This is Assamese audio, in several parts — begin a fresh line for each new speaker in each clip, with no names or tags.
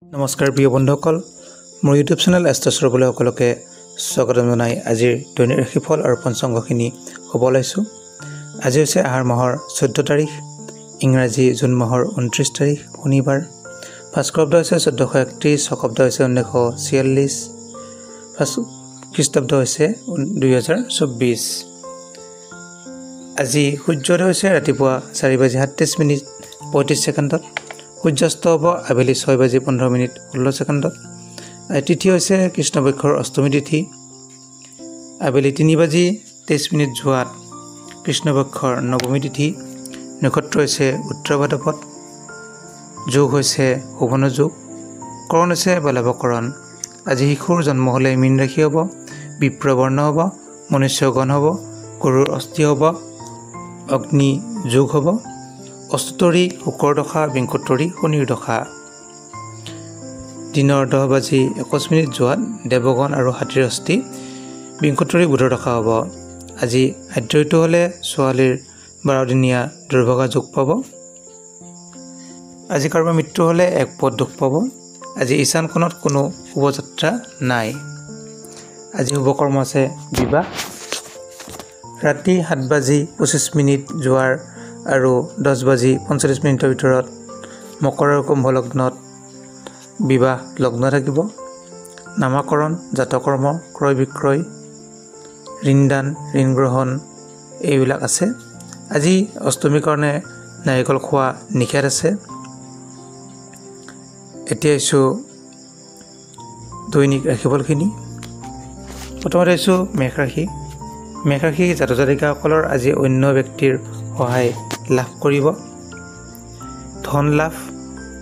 নমস্কাৰ প্ৰিয় বন্ধুসকল, মোৰ ইউটিউব চেনেল এষ্ট্ৰ'চাবলৈ সকলোকে স্বাগতম জনাই আজিৰ দৈনিক ৰাশিফল আৰু পঞ্চাংগখিনি ক'ব ওলাইছোঁ। আজি হৈছে আহাৰ মাহৰ 14 তাৰিখ, ইংৰাজী জুন মাহৰ 29 তাৰিখ শনিবাৰ। ফাৰ্ষ্ট শব্দ হৈছে 1431, শব্দ হৈছে 1946, ফাৰ্ষ্ট খ্ৰীষ্টাব্দ হৈছে 2024। আজি সূৰ্যোদয় হৈছে ৰাতিপুৱা 4:37:35। সূৰ্যাস্ত হ'ব আবেলি 6:15:16। তিথি হৈছে কৃষ্ণপক্ষৰ অষ্টমী তিথি। আবেলি 3:23 যোৱাত কৃষ্ণপক্ষৰ নৱমী তিথি। নক্ষত্ৰ হৈছে উত্তৰ ভাদ্ৰপদ। যোগ হৈছে শোভন যোগ। কৰণ হৈছে বালাৱকৰণ। আজি শিশুৰ জন্ম হ'লে মীন ৰাশি হ'ব, বিপ্ৰবৰ্ণ হ'ব, মনুষ্যগণ হ'ব, গৰুৰ অস্থি হ'ব, অগ্নি যোগ হ'ব, অষ্টতৰী শুকৰ দশা, বিংশোত্তৰী শনিৰ দশা। দিনৰ 10:21 যোৱাত দেৱগণ আৰু হাতীৰ অস্থি, বিংশোত্তৰী বুধৰ দশা হ'ব। আজি আদ্য ঋতু হ'লে ছোৱালীৰ 12 দিনীয়া দুৰ্ভগা যোগ পাব। আজি কাৰোবাৰ মৃত্যু হ'লে এক পদ দুখ পাব। আজি ঈশান কোণত কোনো শুভযাত্ৰা নাই। আজি শুভকৰ্ম আছে বিবাহ। ৰাতি 7:25 যোৱাৰ আৰু 10:45 ভিতৰত মকৰ আৰু কুম্ভ লগ্নত বিবাহ লগ্ন থাকিব। নামাকৰণ, জাতকৰ্ম, ক্ৰয় বিক্ৰয়, ঋণদান, ঋণ গ্ৰহণ এইবিলাক আছে। আজি অষ্টমীৰ কাৰণে নাৰিকল খোৱা নিষেধ আছে। এতিয়া আহিছোঁ দৈনিক ৰাশিফলখিনি। প্ৰথমতে আহিছোঁ মেষ ৰাশি। মেষ ৰাশি জাতক জাতিকাসকলৰ আজি অন্য ব্যক্তিৰ সহায় লাভ কৰিব। ধন লাভ,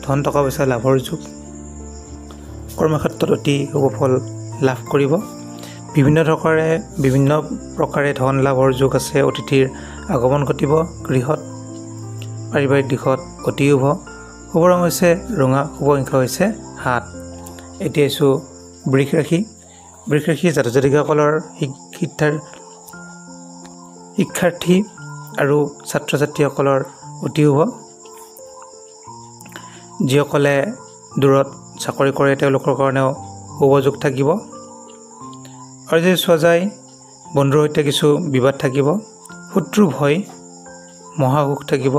ধন টকা পইচা লাভৰ যোগ। কৰ্মক্ষেত্ৰত অতি শুভ ফল লাভ কৰিব। বিভিন্ন প্ৰকাৰে ধন লাভৰ যোগ আছে। অতিথিৰ আগমন ঘটিব গৃহত। পাৰিবাৰিক দিশত অতি শুভ। শুভ ৰং হৈছে ৰঙা, শুভ সংখ্যা হৈছে 7। এতিয়া আহিছোঁ বৃষ ৰাশি। বৃষ ৰাশি জাতক জাতিকাসকলৰ শিক্ষাৰ্থী আৰু ছাত্ৰ ছাত্ৰীসকলৰ অতি শুভ। যিসকলে দূৰত চাকৰি কৰে তেওঁলোকৰ কাৰণেও শুভ যোগ থাকিব। আৰু যদি চোৱা যায় বন্ধুৰ সৈতে কিছু বিবাদ থাকিব। শত্ৰু ভয়, মহাসুখ থাকিব।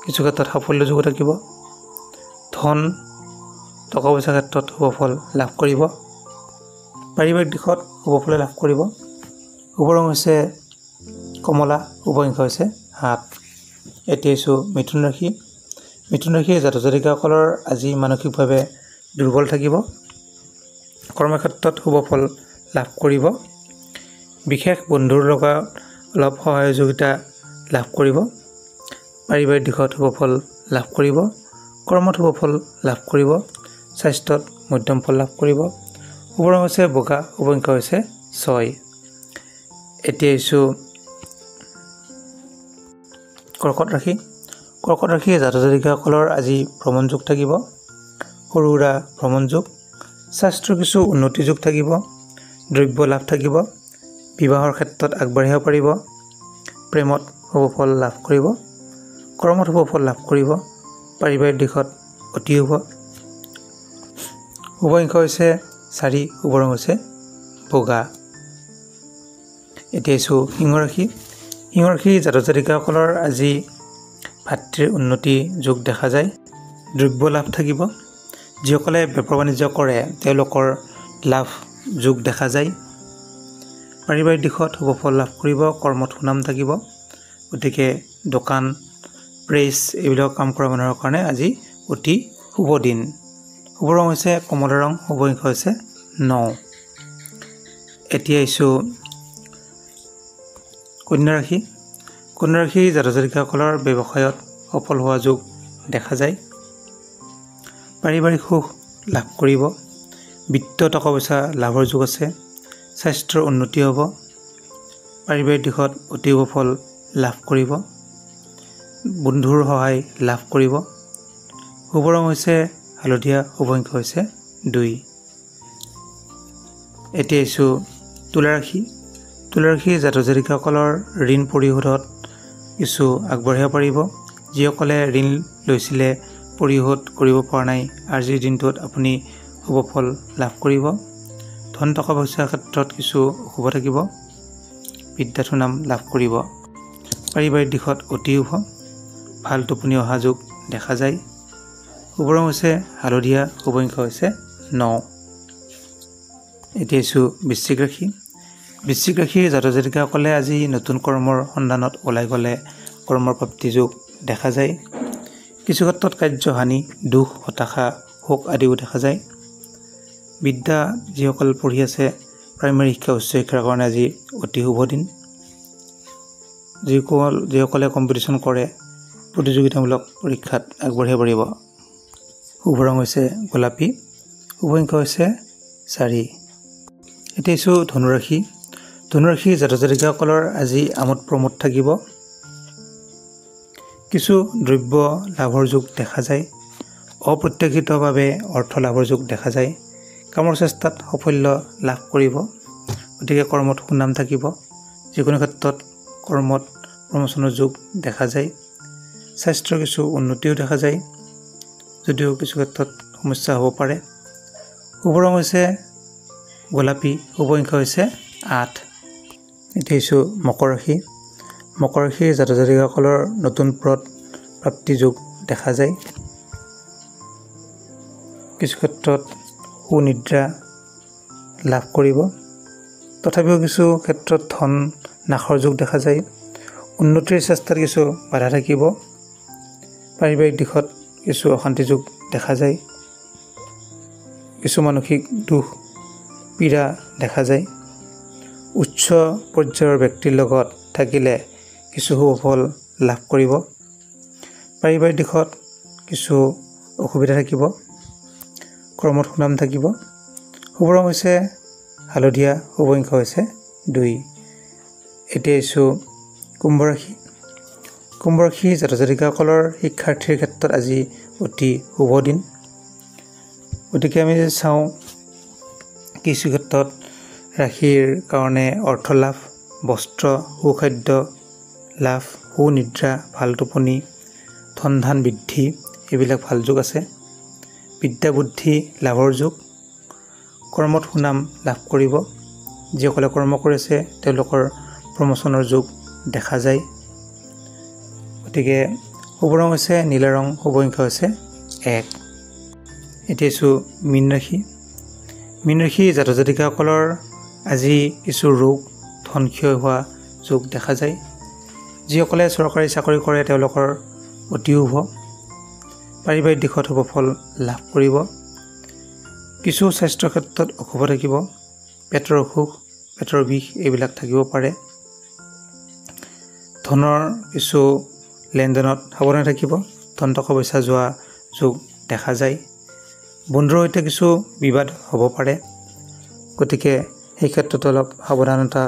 কিছু ক্ষেত্ৰত সাফল্য যোগো থাকিব। ধন টকা পইচাৰ ক্ষেত্ৰত শুভ ফল লাভ কৰিব। পাৰিবাৰিক দিশত শুভ ফল লাভ কৰিব। শুভ ৰং হৈছে কমলা, শুভ সংখ্যা হৈছে 7। এতিয়া আহিছোঁ মিথুন ৰাশি। মিথুন ৰাশিৰ জাতক জাতিকাসকলৰ আজি মানসিকভাৱে দুৰ্বল থাকিব। কৰ্মক্ষেত্ৰত শুভ ফল লাভ কৰিব। বিশেষ বন্ধুৰ লগত অলপ সহযোগিতা লাভ কৰিব। পাৰিবাৰিক দিশত শুভ ফল লাভ কৰিব। কৰ্মত শুভ ফল লাভ কৰিব। স্বাস্থ্যত মধ্যম ফল লাভ কৰিব। শুভ ৰং হৈছে বগা, শুভ সংখ্যা হৈছে 6। এতিয়া আহিছোঁ কৰ্কট ৰাশি। কৰ্কট ৰাশিৰ জাতক জাতিকাসকলৰ আজি ভ্ৰমণ যোগ থাকিব। সৰু সুৰা ভ্ৰমণ যোগ। স্বাস্থ্যৰ কিছু উন্নতি যোগ থাকিব। দ্ৰব্য লাভ থাকিব। বিবাহৰ ক্ষেত্ৰত আগবাঢ়িব পাৰিব। প্ৰেমত শুভ ফল লাভ কৰিব। কৰ্মত শুভ ফল লাভ কৰিব। পাৰিবাৰিক দিশত অতি শুভ। শুভ সংখ্যা হৈছে 4, শুভ ৰং হৈছে বগা। এতিয়া আহিছোঁ সিংহ ৰাশি। সিংহ ৰাশিৰ জাতক জাতিকাসকলৰ আজি ভাতৃৰ উন্নতি যোগ দেখা যায়। দ্ৰব্য লাভ থাকিব। যিসকলে বেপাৰ বাণিজ্য কৰে তেওঁলোকৰ লাভ যোগ দেখা যায়। পাৰিবাৰিক দিশত শুভ ফল লাভ কৰিব। কৰ্মত সুনাম থাকিব। গতিকে দোকান, প্ৰেছ এইবিলাক কাম কৰা মানুহৰ কাৰণে আজি অতি শুভ দিন। শুভ ৰং হৈছে কমলা ৰং, শুভ সংখ্যা হৈছে 9। এতিয়া আহিছোঁ কন্যা ৰাশি। কন্যা ৰাশিৰ জাতক জাতিকাসকলৰ ব্যৱসায়ত সফল হোৱা যোগ দেখা যায়। পাৰিবাৰিক সুখ লাভ কৰিব। বিত্ত টকা পইচা লাভৰ যোগ আছে। স্বাস্থ্যৰ উন্নতি হ'ব। পাৰিবাৰিক দিশত অতি শুভ ফল লাভ কৰিব। বন্ধুৰ সহায় লাভ কৰিব। শুভ ৰং হৈছে হালধীয়া, শুভ সংখ্যা হৈছে 2। এতিয়া আহিছোঁ তুলা ৰাশি। তুলা ৰাশিৰ জাতক জাতিকাসকলৰ ঋণ পৰিশোধত কিছু আগবাঢ়িব পাৰিব। যিসকলে ঋণ লৈছিলে পৰিশোধ কৰিব পৰা নাই আজিৰ দিনটোত আপুনি শুভ ফল লাভ কৰিব। ধন টকা পইচাৰ ক্ষেত্ৰত কিছু অশুভ থাকিব। বিদ্যাটো নাম লাভ কৰিব। পাৰিবাৰিক দিশত অতি শুভ, ভাল টোপনি অহা যোগ দেখা যায়। শুভ ৰং হৈছে হালধীয়া, শুভ সংখ্যা হৈছে 9। এতিয়া আহিছোঁ বৃশ্চিক ৰাশি। বৃশ্চিক ৰাশিৰ জাতক জাতিকাসকলে আজি নতুন কৰ্মৰ সন্ধানত ওলাই গ'লে কৰ্মৰ প্ৰাপ্তি যোগ দেখা যায়। কিছু ক্ষেত্ৰত কাৰ্যহানি, দুখ, হতাশা, শোক আদিও দেখা যায়। বিদ্যা যিসকল পঢ়ি আছে প্ৰাইমেৰী শিক্ষা উচ্চ শিক্ষাৰ কাৰণে আজি অতি শুভ দিন। যিসকলে কম্পিটিশ্যন কৰে প্ৰতিযোগিতামূলক পৰীক্ষাত আগবাঢ়িব পাৰিব। শুভ ৰং হৈছে গোলাপী, শুভ সংখ্যা হৈছে 4। এতিয়া আহিছোঁ ধনুৰাশি। ধনুৰাশিৰ জাতক জাতিকাসকলৰ আজি আমোদ প্ৰমোদ থাকিব। কিছু দ্ৰব্য লাভৰ যোগ দেখা যায়। অপ্ৰত্যাশিতভাৱে অৰ্থ লাভৰ যোগ দেখা যায়। কামৰ চেষ্টাত সাফল্য লাভ কৰিব। গতিকে কৰ্মত সুনাম থাকিব। যিকোনো ক্ষেত্ৰত কৰ্মত প্ৰমোচনৰ যোগ দেখা যায়। স্বাস্থ্যৰ কিছু উন্নতিও দেখা যায়, যদিও কিছু ক্ষেত্ৰত সমস্যা হ'ব পাৰে। শুভ ৰং হৈছে গোলাপী, শুভ সংখ্যা হৈছে 8। এতিয়া আহিছোঁ মকৰ ৰাশি। মকৰ ৰাশিৰ জাতক জাতিকাসকলৰ নতুন পথ প্ৰাপ্তি যোগ দেখা যায়। কিছু ক্ষেত্ৰত সুনিদ্ৰা লাভ কৰিব। তথাপিও কিছু ক্ষেত্ৰত ধন নাশৰ যোগ দেখা যায়। উন্নতিৰ চেষ্টাত কিছু বাধা থাকিব। পাৰিবাৰিক দিশত কিছু অশান্তি যোগ দেখা যায়। কিছু মানসিক দুখ পীড়া দেখা যায়। উচ্চ পৰ্যায়ৰ ব্যক্তিৰ লগত থাকিলে কিছু শুভ ফল লাভ কৰিব। পাৰিবাৰিক দিশত কিছু অসুবিধা থাকিব। কৰ্মত সুনাম থাকিব। শুভ ৰং হৈছে হালধীয়া, শুভ সংখ্যা হৈছে 2। এতিয়া আহিছোঁ কুম্ভ ৰাশি। কুম্ভ ৰাশিৰ জাতক জাতিকাসকলৰ শিক্ষাৰ্থীৰ ক্ষেত্ৰত আজি অতি শুভ দিন। গতিকে আমি চাওঁ কিছু ক্ষেত্ৰত ৰাশিৰ কাৰণে অৰ্থ লাভ, বস্ত্ৰ, সুখাদ্য লাভ, সুনিদ্ৰা, ভাল টোপনি, ধন ধান বৃদ্ধি এইবিলাক ভাল যোগ আছে। বিদ্যা বুদ্ধি লাভৰ যোগ। কৰ্মত সুনাম লাভ কৰিব। যিসকলে কৰ্ম কৰিছে তেওঁলোকৰ প্ৰমোচনৰ যোগ দেখা যায়। গতিকে শুভ ৰং হৈছে নীলা ৰং, শুভ সংখ্যা হৈছে 1। এতিয়া আহিছোঁ মীন ৰাশি। মীন ৰাশিৰ জাতক জাতিকাসকলৰ আজি কিছু ৰোগ, ধন ক্ষয় হোৱা যোগ দেখা যায়। যিসকলে চৰকাৰী চাকৰি কৰে তেওঁলোকৰ অতি শুভ। পাৰিবাৰিক দিশত শুভ ফল লাভ কৰিব। কিছু স্বাস্থ্যৰ ক্ষেত্ৰত অশুভ থাকিব। পেটৰ অসুখ, পেটৰ বিষ এইবিলাক থাকিব পাৰে। ধনৰ কিছু লেনদেনত সাৱধানে থাকিব। ধন টকা পইচা যোৱা যোগ দেখা যায়। বন্ধুৰ সৈতে কিছু বিবাদ হ'ব পাৰে। গতিকে সেই ক্ষেত্ৰত অলপ সাৱধানতা